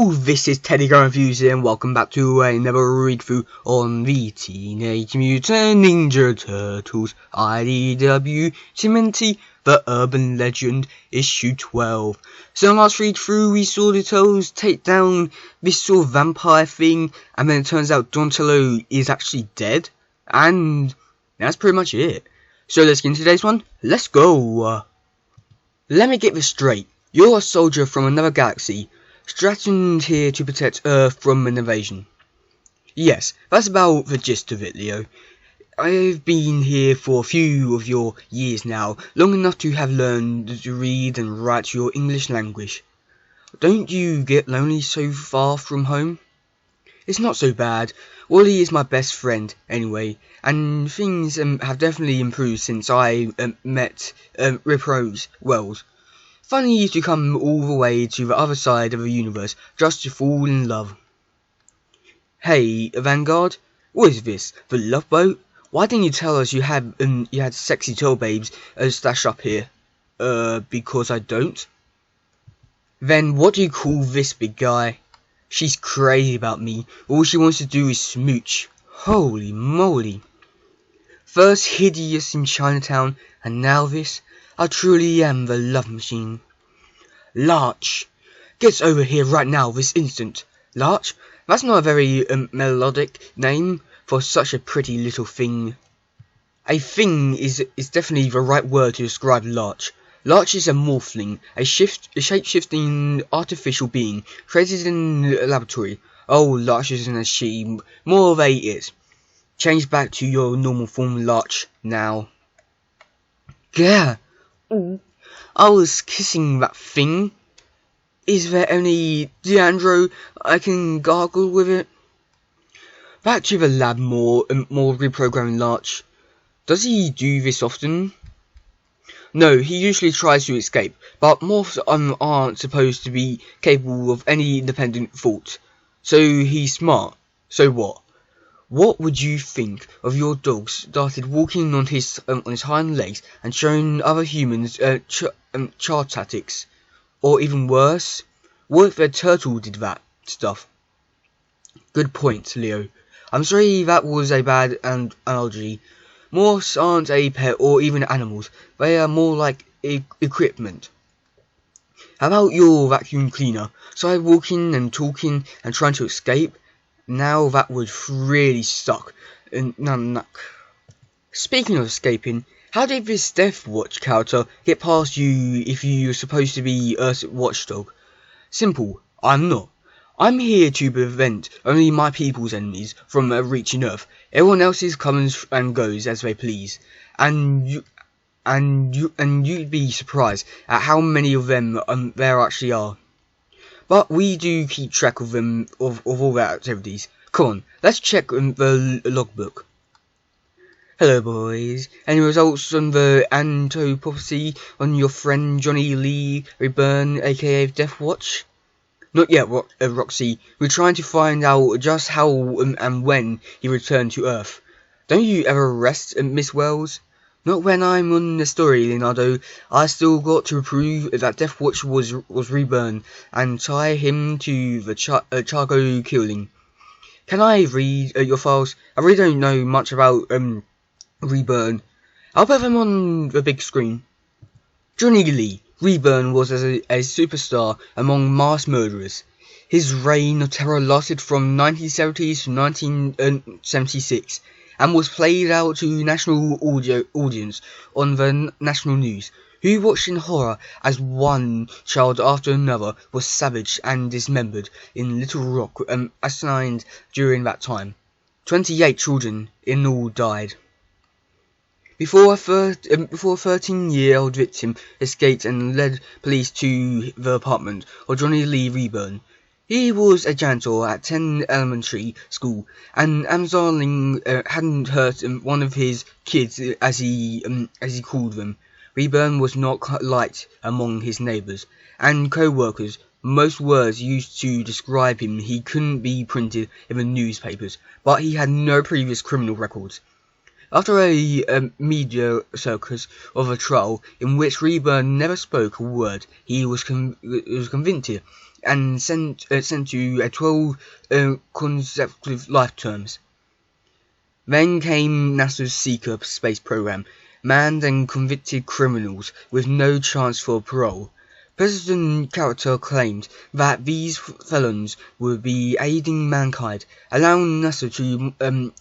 Hello, this is Teddy Gun Reviews and welcome back to another read through on the Teenage Mutant Ninja Turtles IDW tmnt The Urban Legend issue 12. So in the last read through we saw the Turtles take down this sort of vampire thing, and then it turns out Donatello is actually dead, and that's pretty much it. So let's get into today's one. Let's go. Let me get this straight. You're a soldier from another galaxy, stranded here to protect Earth from an invasion. Yes, that's about the gist of it, Leo. I've been here for a few of your years now, long enough to have learned to read and write your English language. Don't you get lonely so far from home? It's not so bad. Wally is my best friend, anyway, and things have definitely improved since I met Rip Wells. Funny he used to come all the way to the other side of the universe just to fall in love. Hey, Vanguard, what is this? The Love Boat? Why didn't you tell us you had sexy turtle babes stashed up here? Because I don't. Then what do you call this, big guy? She's crazy about me. All she wants to do is smooch. Holy moly. First hideous in Chinatown, and now this. I truly am the love machine. Larch, get over here right now, this instant. Larch? That's not a very melodic name for such a pretty little thing. A thing is definitely the right word to describe Larch. Larch is a morphling, a shape-shifting artificial being created in a laboratory. Oh, Larch isn't a she, more of a it. Change back to your normal form, Larch, now. Gah! I was kissing that thing. Is there any Deandro I can gargle with it? Back to the lab, more reprogramming Larch. Does he do this often? No, he usually tries to escape, but morphs aren't supposed to be capable of any independent thought. So he's smart. So what? What would you think of your dog started walking on his hind legs and showing other humans chart tactics? Or even worse, what if a turtle did that stuff? Good point, Leo. I'm sorry that was a bad analogy. Morphs aren't a pet or even animals. They are more like equipment. How about your vacuum cleaner? Started walking and talking and trying to escape? Now that would really suck. Speaking of escaping, how did this Death Watch character get past you if you're supposed to be Earth's watchdog? Simple, I'm not. I'm here to prevent only my people's enemies from reaching Earth. Everyone else's comes and goes as they please, and you'd be surprised at how many of them there actually are. But we do keep track of them, of all their activities. Come on, let's check the logbook. Hello boys, any results on the autopsy on your friend Johnny Lee Reburn, aka Death Watch? Not yet, Roxy. We're trying to find out just how and when he returned to Earth. Don't you ever rest, Miss Wells? Not when I'm on the story, Leonardo. I still got to prove that Death Watch was Reburn and tie him to the Chargo killing. Can I read your files? I really don't know much about Reburn. I'll put them on the big screen. Johnny Lee Reburn was a superstar among mass murderers. His reign of terror lasted from 1970 to 1976 and was played out to national audience on the national news, who watched in horror as one child after another was savaged and dismembered in Little Rock assigned during that time. 28 children in all died. Before a 13-year-old victim escaped and led police to the apartment of Johnny Lee Reburn. He was a janitor at 10 Elementary School, and Amazon hadn't hurt one of his kids, as he called them. Reburn was not liked among his neighbours and co-workers. Most words used to describe him he couldn't be printed in the newspapers, but he had no previous criminal records. After a media circus of a trial in which Reburn never spoke a word, he was convicted and sent to 12 consecutive life terms. Then came NASA's Seeker space program, manned and convicted criminals with no chance for parole. President Carter claimed that these felons would be aiding mankind, allowing NASA to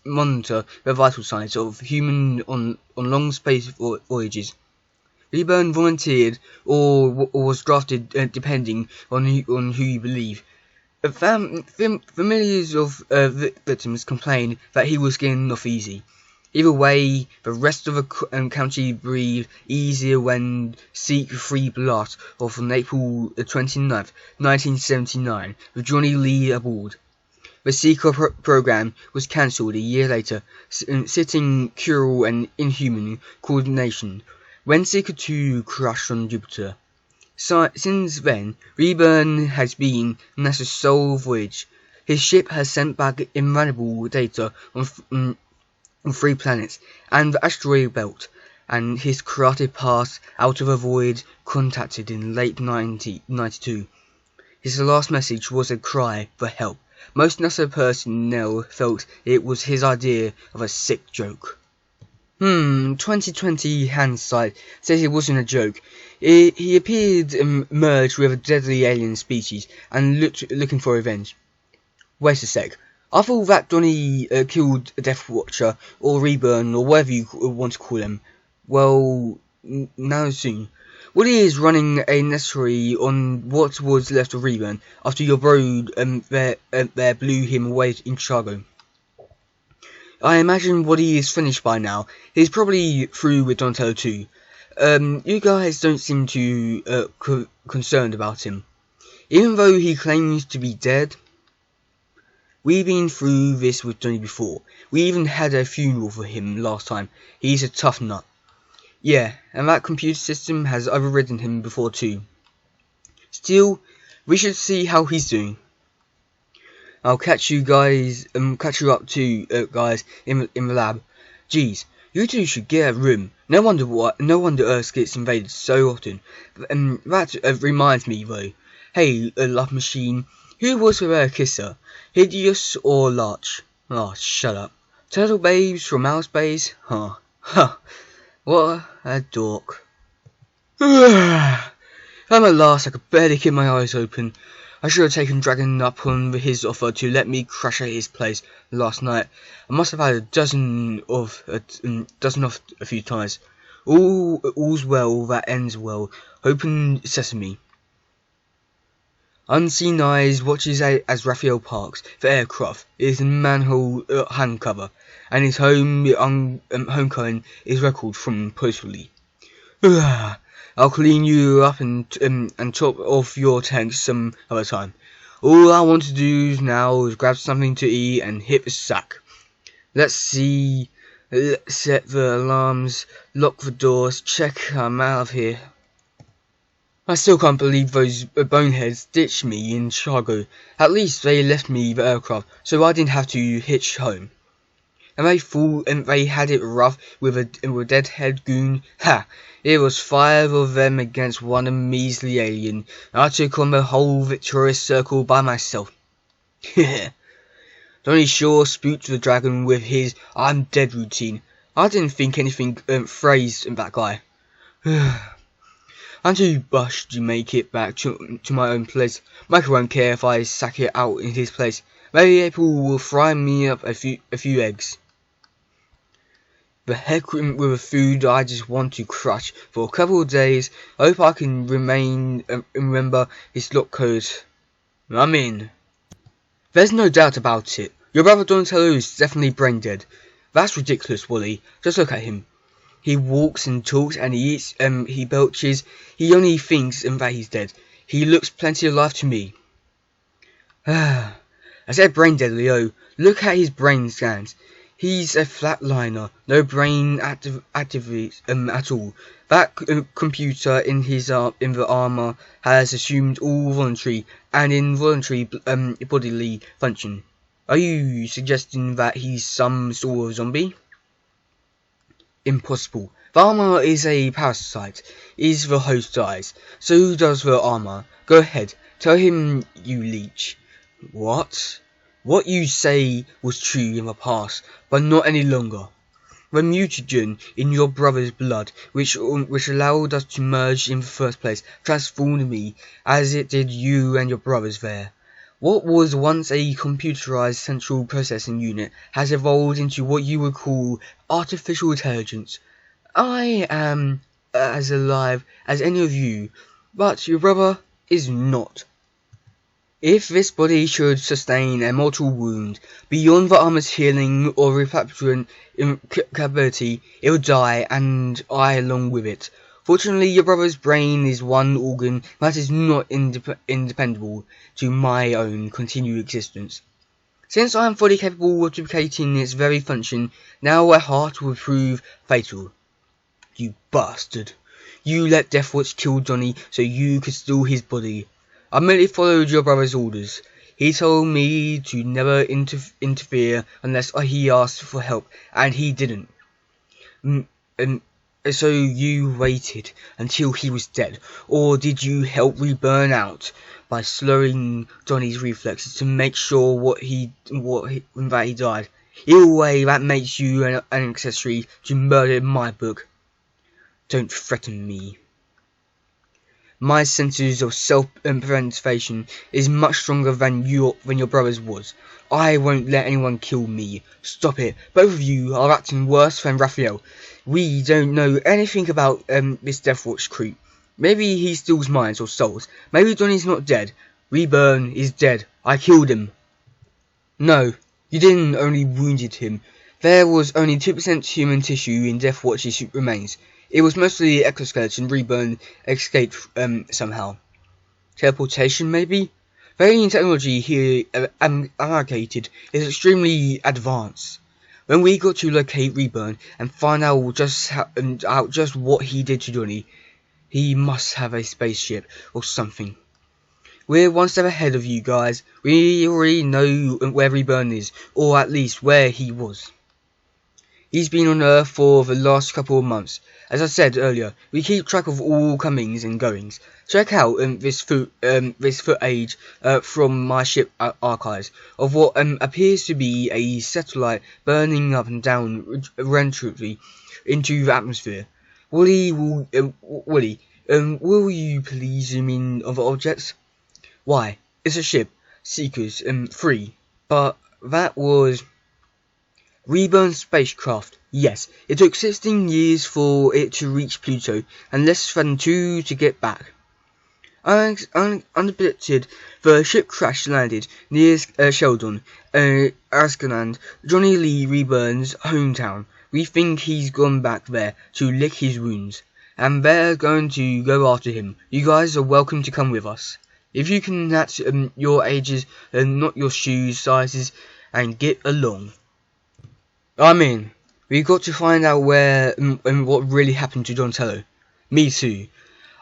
monitor the vital signs of humans on long space voyages. Reburn volunteered or was drafted, depending on who you believe. Familiars of victims complained that he was getting off easy. Either way, the rest of the county breathed easier when Seek 3 blast off on April 29th, 1979, with Johnny Lee aboard. The Seeker program was cancelled a year later, citing cruel and inhuman coordination, when Seeker 2 crashed on Jupiter. Since then, Reburn has been NASA's sole voyage. His ship has sent back invaluable data on 3 planets and the asteroid belt, and his karate pass out of a void contacted in late 1992. His last message was a cry for help. Most NASA personnel felt it was his idea of a sick joke. 2020 hindsight says it wasn't a joke. He appeared merged with a deadly alien species and looking for revenge. Wait a sec. I thought that Johnny killed a Death Watcher, or Reburn, or whatever you want to call him. Well, now soon. Willie is running a necessary on what was left of Reburn after your bro there blew him away in Chicago. I imagine Woody is finished by now. He's probably through with Donatello too. You guys don't seem too concerned about him, even though he claims to be dead. We've been through this with Johnny before. We even had a funeral for him last time. He's a tough nut. Yeah, and that computer system has overridden him before too. Still, we should see how he's doing. I'll catch you up too, guys, in the lab. Geez, you two should get a room. No wonder Earth gets invaded so often. That reminds me though. Hey, love machine, who was the rare kisser? Hideous or Larch? Oh, shut up. Turtle babes from outer space? Huh. What a dork. I'm at last. I could barely keep my eyes open. I should have taken Dragon up on his offer to let me crash at his place last night. I must have had a dozen off a few times. All's well that ends well. Open sesame. Unseen eyes watches as Raphael parks the aircraft. It is a manhole hand cover, and his homecoming is recorded from postally. I'll clean you up and top off your tanks some other time. All I want to do now is grab something to eat and hit the sack. Let's see. Let's set the alarms, lock the doors, check I'm out of here. I still can't believe those boneheads ditched me in Chicago. At least they left me the aircraft, so I didn't have to hitch home. And they had it rough with a deadhead goon. Ha! It was 5 of them against one measly alien. I took on the whole victorious circle by myself. Johnny sure spooked the dragon with his "I'm dead" routine. I didn't think anything phrased that guy. I'm too bushed to make it back to my own place. Michael won't care if I sack it out in his place. Maybe April will fry me up a few eggs. The heck with the food I just want to crush for a couple of days. I hope I can remember his lock code. I'm in. There's no doubt about it. Your brother Donatello is definitely brain dead. That's ridiculous, Wally. Just look at him. He walks and talks and he eats, he belches. He only thinks that he's dead. He looks plenty alive to me. I said brain dead, Leo. Look at his brain scans. He's a flatliner. No brain activity at all. That computer in the armor has assumed all voluntary and involuntary bodily function. Are you suggesting that he's some sort of zombie? Impossible. The armor is a parasite. Is the host dies, so does the armor. Go ahead, Tell him, you leech. What? What you say was true in the past, but not any longer. The mutagen in your brother's blood, which allowed us to merge in the first place, transformed me, as it did you and your brothers there. What was once a computerized central processing unit has evolved into what you would call artificial intelligence. I am as alive as any of you, but your brother is not. If this body should sustain a mortal wound beyond the armor's healing or repatriation capability, it will die, and I along with it. Fortunately, your brother's brain is one organ that is not independable to my own continued existence. Since I am fully capable of duplicating its very function, now my heart will prove fatal. You bastard. You let Deathwatch kill Johnny so you could steal his body. I merely followed your brother's orders. He told me to never interfere unless he asked for help, and he didn't. So you waited until he was dead, or did you help Reburn out by slowing Johnny's reflexes to make sure that he died? Either way, that makes you an accessory to murder in my book. Don't threaten me. My senses of self-preservation is much stronger than your brother's was. I won't let anyone kill me. Stop it. Both of you are acting worse than Raphael. We don't know anything about this Deathwatch creep. Maybe he steals minds or souls. Maybe Johnny's not dead. Reburn is dead. I killed him. No, you didn't, only wounded him. There was only 2% human tissue in Deathwatch's remains. It was mostly exoskeleton. Reburn escaped somehow. Teleportation, maybe? The alien technology here allocated is extremely advanced. When we got to locate Reburn and find out just what he did to Johnny, he must have a spaceship or something. We're one step ahead of you guys. We already know where Reburn is, or at least where he was. He's been on Earth for the last couple of months. As I said earlier, we keep track of all comings and goings. Check out this footage from my ship archives of what appears to be a satellite burning up and down relentlessly into the atmosphere. Willie, will you please zoom in on the objects? Why, it's a ship. Seekers, 3. But that was Reburn's spacecraft. Yes, it took 16 years for it to reach Pluto, and less than 2 to get back. Unpredicted, the ship crash landed near Sheldon, Askeland, Johnny Lee Reburn's hometown. We think he's gone back there to lick his wounds, and they're going to go after him. You guys are welcome to come with us. If you can match your ages and not your shoes sizes, and get along. I'm in. We've got to find out where and what really happened to Donatello. Me too.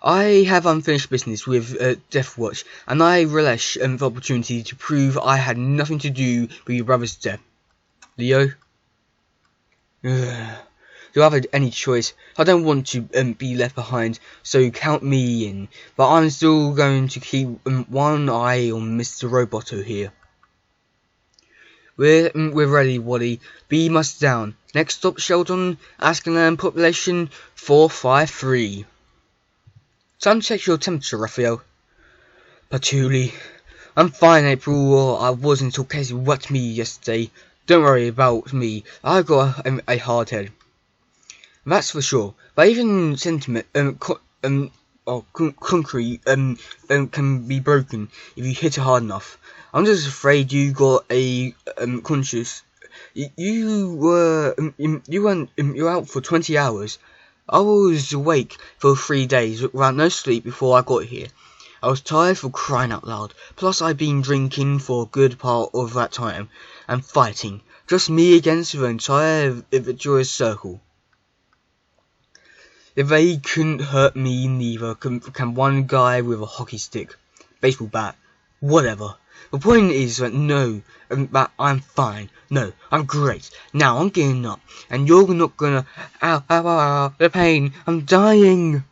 I have unfinished business with Deathwatch, and I relish the opportunity to prove I had nothing to do with your brother's death. Leo? Do I have any choice? I don't want to be left behind, so count me in. But I'm still going to keep one eye on Mr. Roboto here. We're ready, Wally. Beam us down. Next stop, Sheldon. Askeland, population 453. Time to check your temperature, Raphael. Patchouli. I'm fine, April. I was until Casey whacked me yesterday. Don't worry about me. I've got a hard head. That's for sure. But even sentiment, concrete, can be broken if you hit it hard enough. I'm just afraid you got a conscious. You were out for 20 hours. I was awake for 3 days without no sleep before I got here. I was tired for crying out loud. Plus I'd been drinking for a good part of that time and fighting. Just me against the entire Victorious Circle. If they couldn't hurt me, neither can one guy with a hockey stick, baseball bat, whatever. The point is that I'm fine. No, I'm great. Now I'm getting up, and you're not gonna. Ow, the pain. I'm dying.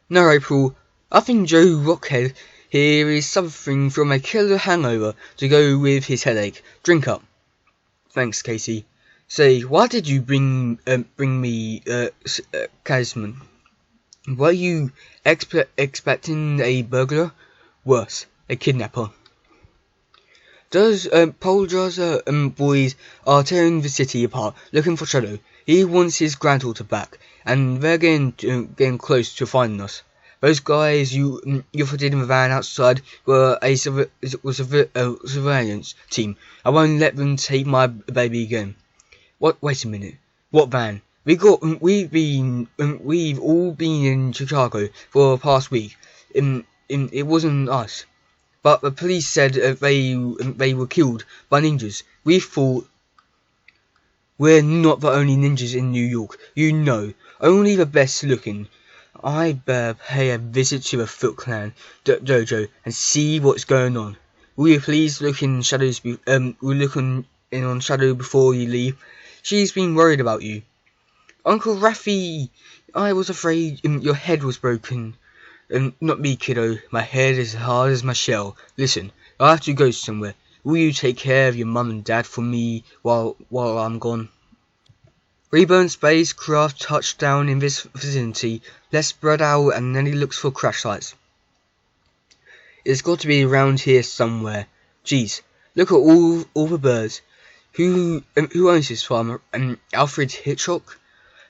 No, April. I think Joe Rockhead Here is something from a killer hangover to go with his headache. Drink up. Thanks, Casey. Say, why did you bring me, Casman? Were you expecting a burglar? Worse, a kidnapper. Those Poldraza boys are tearing the city apart, looking for Shadow. He wants his granddaughter back, and they're getting close to finding us. Those guys you footed in the van outside were a surveillance team. I won't let them take my baby again. What? Wait a minute. What van? We've all been in Chicago for the past week. It wasn't us. But the police said they were killed by ninjas. We thought we're not the only ninjas in New York. You know, only the best looking. I better pay a visit to the Foot Clan dojo and see what's going on. Will you please look in Shadows? On Shadow before you leave. She's been worried about you. Uncle Raffy, I was afraid your head was broken. Not me, kiddo. My head is hard as my shell. Listen, I have to go somewhere. Will you take care of your mum and dad for me while I'm gone? Reburn's spacecraft touched down in this vicinity. Let's spread out and then he looks for crash sites. It's got to be around here somewhere. Geez, look at all the birds. Who owns this farm? Alfred Hitchcock?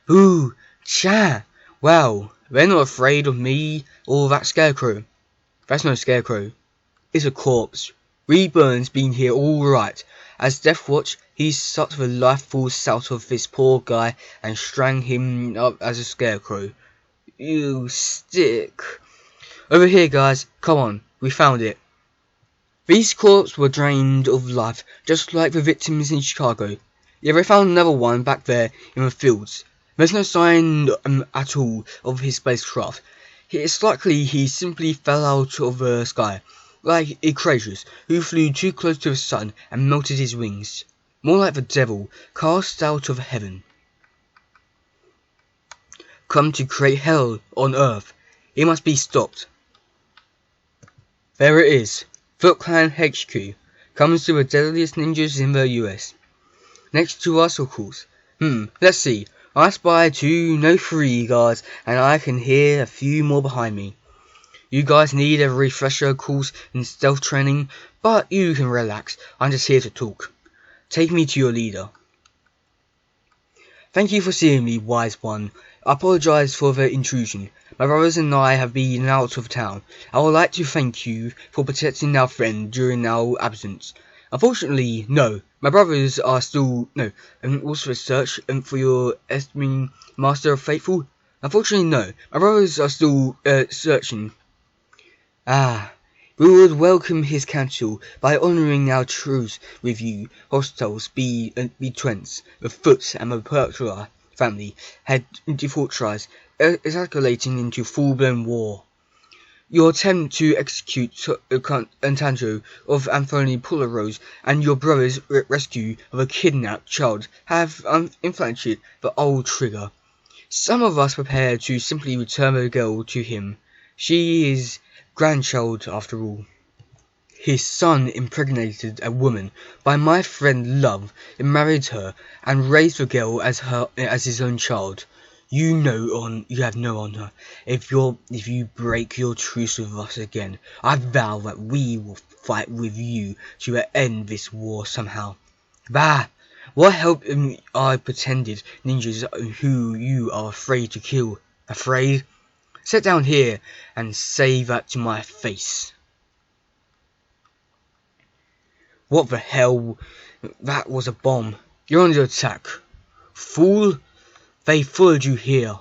Boo! Cha! Wow, they're not afraid of me or that scarecrow. That's no scarecrow. It's a corpse. Reburn's been here all right. As Death Watch, he sucked the life force out of this poor guy and strung him up as a scarecrow. You stick. Over here, guys. Come on. We found it. These corpses were drained of life, just like the victims in Chicago. Yeah, they found another one back there in the fields. There's no sign at all of his spacecraft. It's likely he simply fell out of the sky, like Icarus, who flew too close to the sun and melted his wings. More like the devil, cast out of heaven. Come to create hell on earth. He must be stopped. There it is. Foot Clan HQ. Comes to the deadliest ninjas in the US. Next to us, of course. Let's see. I spy 2, no 3 guards, and I can hear a few more behind me. You guys need a refresher course in stealth training, but you can relax. I'm just here to talk. Take me to your leader. Thank you for seeing me, wise one. I apologize for the intrusion. My brothers and I have been out of town. I would like to thank you for protecting our friend during our absence. Unfortunately, no. My brothers are still... No. Also a search for your esteemed Master of Faithful? Unfortunately, no. My brothers are still searching. We would welcome his counsel by honouring our truce with you. Hostiles be Trents, the Foots and the Pertwee family had defortrized, escalating into full-blown war. Your attempt to execute Antanjo of Anthony Polaro's and your brother's rescue of a kidnapped child have inflated the old trigger. Some of us prepared to simply return the girl to him. She is grandchild after all. His son impregnated a woman by my friend Love and married her and raised the girl as his own child. You have no honor. If you break your truce with us again, I vow that we will fight with you to end this war somehow. Bah! What help I pretended ninjas who you are afraid to kill? Afraid? Sit down here and say that to my face. What the hell? That was a bomb. You're under attack. Fool! They followed you here.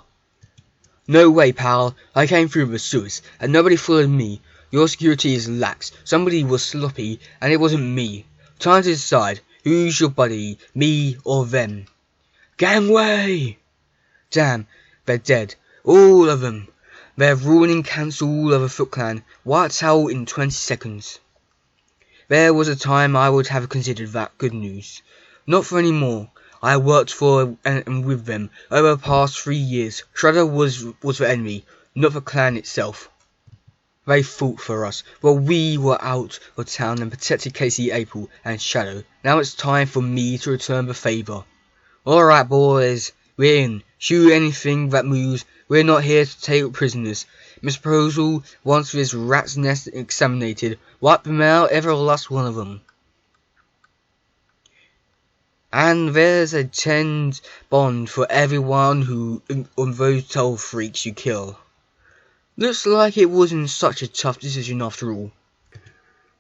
No way, pal. I came through the sewers, and nobody followed me. Your security is lax. Somebody was sloppy, and it wasn't me. Time to decide. Who's your buddy? Me or them? Gangway! Damn, they're dead. All of them. They're ruining council of the Foot Clan. Wiped out in 20 seconds. There was a time I would have considered that good news. Not for any more. I worked for and with them over the past 3 years. Shredder was the enemy, not the clan itself. They fought for us while we were out of town and protected Casey, April, and Shadow. Now it's time for me to return the favour. Alright boys, we're in. Shoot anything that moves. We're not here to take prisoners. Mr. Proposal wants this rat's nest examined. Wipe them out, every last one of them. And there's a 10 bond for everyone who on those 12 freaks you kill. Looks like it wasn't such a tough decision after all.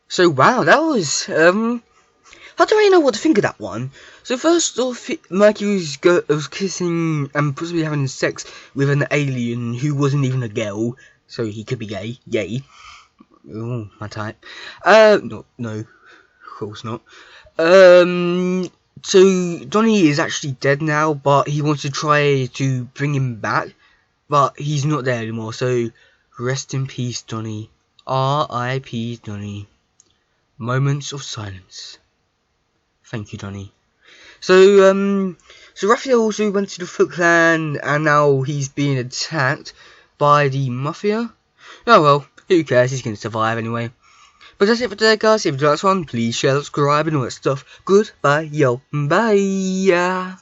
So wow, that was how do I know what to think of that one? So first off, Mercury was kissing and possibly having sex with an alien who wasn't even a girl, so he could be gay. Yay. Oh, my type. No, of course not. So Johnny is actually dead now, but he wants to try to bring him back, but he's not there anymore, so rest in peace, Johnny. R.I.P. Johnny. Moments of silence. Thank you, Johnny. So Raphael also went to the Foot Clan, and now he's being attacked by the Mafia. Oh well, who cares, he's gonna survive anyway. But that's it for today, guys. If you like this one, please share, subscribe, and all that stuff. Goodbye, yo. Bye.